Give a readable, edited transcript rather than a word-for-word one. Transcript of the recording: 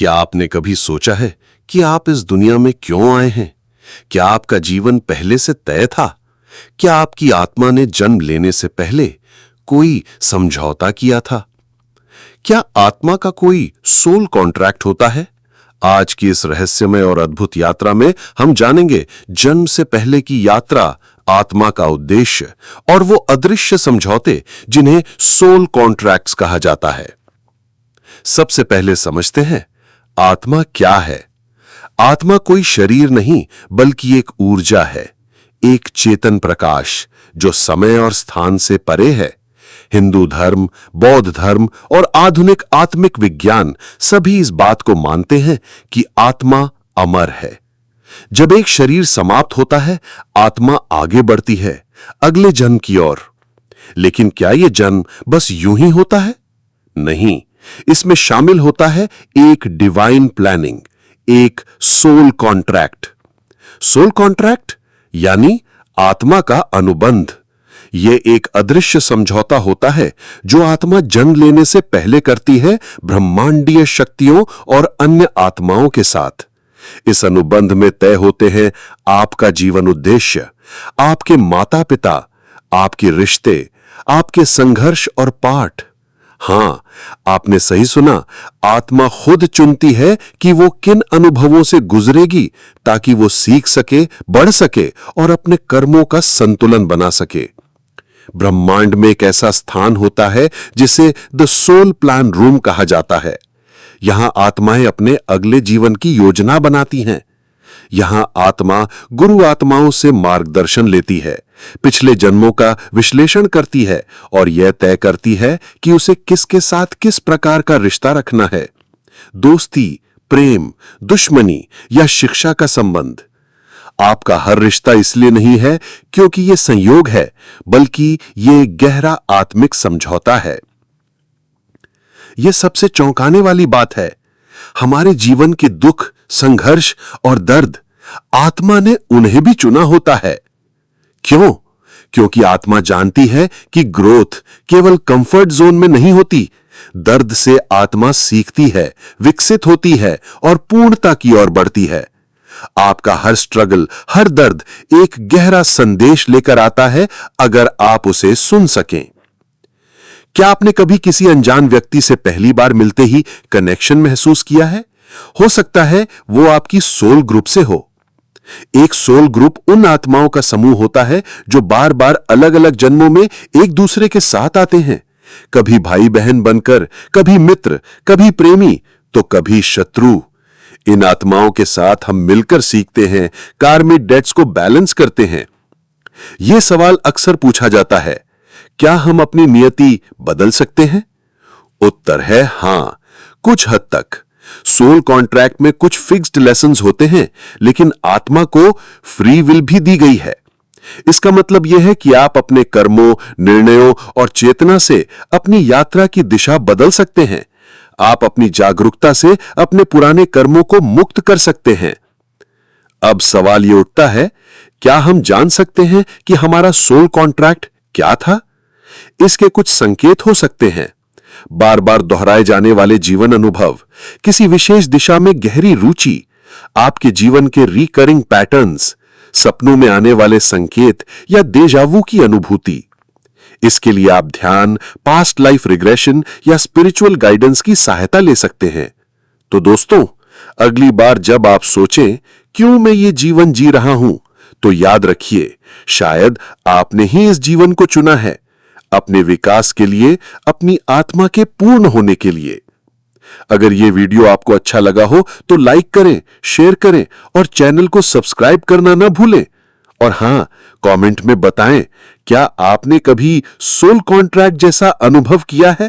क्या आपने कभी सोचा है कि आप इस दुनिया में क्यों आए हैं? क्या आपका जीवन पहले से तय था? क्या आपकी आत्मा ने जन्म लेने से पहले कोई समझौता किया था? क्या आत्मा का कोई सोल कॉन्ट्रैक्ट होता है? आज की इस रहस्यमय और अद्भुत यात्रा में हम जानेंगे जन्म से पहले की यात्रा, आत्मा का उद्देश्य और वो अदृश्य समझौते जिन्हें सोल कॉन्ट्रैक्ट्स कहा जाता है। सबसे पहले समझते हैं आत्मा क्या है। आत्मा कोई शरीर नहीं बल्कि एक ऊर्जा है, एक चेतन प्रकाश जो समय और स्थान से परे है। हिंदू धर्म, बौद्ध धर्म और आधुनिक आत्मिक विज्ञान सभी इस बात को मानते हैं कि आत्मा अमर है। जब एक शरीर समाप्त होता है, आत्मा आगे बढ़ती है अगले जन्म की ओर। लेकिन क्या यह जन्म बस यूं ही होता है? नहीं, इसमें शामिल होता है एक डिवाइन प्लानिंग, एक सोल कॉन्ट्रैक्ट। सोल कॉन्ट्रैक्ट यानी आत्मा का अनुबंध। यह एक अदृश्य समझौता होता है जो आत्मा जन्म लेने से पहले करती है ब्रह्मांडीय शक्तियों और अन्य आत्माओं के साथ। इस अनुबंध में तय होते हैं आपका जीवन उद्देश्य, आपके माता पिता, आपके रिश्ते, आपके संघर्ष और पाठ। हां, आपने सही सुना, आत्मा खुद चुनती है कि वो किन अनुभवों से गुजरेगी ताकि वो सीख सके, बढ़ सके और अपने कर्मों का संतुलन बना सके। ब्रह्मांड में एक ऐसा स्थान होता है जिसे द सोल प्लान रूम कहा जाता है। यहां आत्माएं अपने अगले जीवन की योजना बनाती हैं। यहां आत्मा गुरु आत्माओं से मार्गदर्शन लेती है, पिछले जन्मों का विश्लेषण करती है और यह तय करती है कि उसे किसके साथ किस प्रकार का रिश्ता रखना है। दोस्ती, प्रेम, दुश्मनी या शिक्षा का संबंध। आपका हर रिश्ता इसलिए नहीं है क्योंकि यह संयोग है, बल्कि यह गहरा आत्मिक समझौता है। यह सबसे चौंकाने वाली बात है। हमारे जीवन के दुख, संघर्ष और दर्द आत्मा ने उन्हें भी चुना होता है। क्यों? क्योंकि आत्मा जानती है कि ग्रोथ केवल कंफर्ट जोन में नहीं होती। दर्द से आत्मा सीखती है, विकसित होती है और पूर्णता की ओर बढ़ती है। आपका हर स्ट्रगल, हर दर्द एक गहरा संदेश लेकर आता है अगर आप उसे सुन सकें। क्या आपने कभी किसी अनजान व्यक्ति से पहली बार मिलते ही कनेक्शन महसूस किया है? हो सकता है वो आपकी सोल ग्रुप से हो। एक सोल ग्रुप उन आत्माओं का समूह होता है जो बार बार अलग अलग जन्मों में एक दूसरे के साथ आते हैं, कभी भाई बहन बनकर, कभी मित्र, कभी प्रेमी तो कभी शत्रु। इन आत्माओं के साथ हम मिलकर सीखते हैं, कार्मिक डेट्स को बैलेंस करते हैं। यह सवाल अक्सर पूछा जाता है, क्या हम अपनी नियति बदल सकते हैं? उत्तर है हां, कुछ हद तक। सोल कॉन्ट्रैक्ट में कुछ फिक्स्ड लेसन्स होते हैं, लेकिन आत्मा को फ्री विल भी दी गई है। इसका मतलब यह है कि आप अपने कर्मों, निर्णयों और चेतना से अपनी यात्रा की दिशा बदल सकते हैं। आप अपनी जागरूकता से अपने पुराने कर्मों को मुक्त कर सकते हैं। अब सवाल यह उठता है, क्या हम जान सकते हैं कि हमारा सोल कॉन्ट्रैक्ट क्या था? इसके कुछ संकेत हो सकते हैं। बार बार दोहराए जाने वाले जीवन अनुभव, किसी विशेष दिशा में गहरी रुचि, आपके जीवन के रिकरिंग पैटर्न्स, सपनों में आने वाले संकेत या देजावू की अनुभूति। इसके लिए आप ध्यान, पास्ट लाइफ रिग्रेशन या स्पिरिचुअल गाइडेंस की सहायता ले सकते हैं। तो दोस्तों, अगली बार जब आप सोचें क्यों मैं ये जीवन जी रहा हूं, तो याद रखिए, शायद आपने ही इस जीवन को चुना है, अपने विकास के लिए, अपनी आत्मा के पूर्ण होने के लिए। अगर यह वीडियो आपको अच्छा लगा हो तो लाइक करें, शेयर करें और चैनल को सब्सक्राइब करना ना भूलें। और हां, कमेंट में बताएं, क्या आपने कभी सोल कॉन्ट्रैक्ट जैसा अनुभव किया है?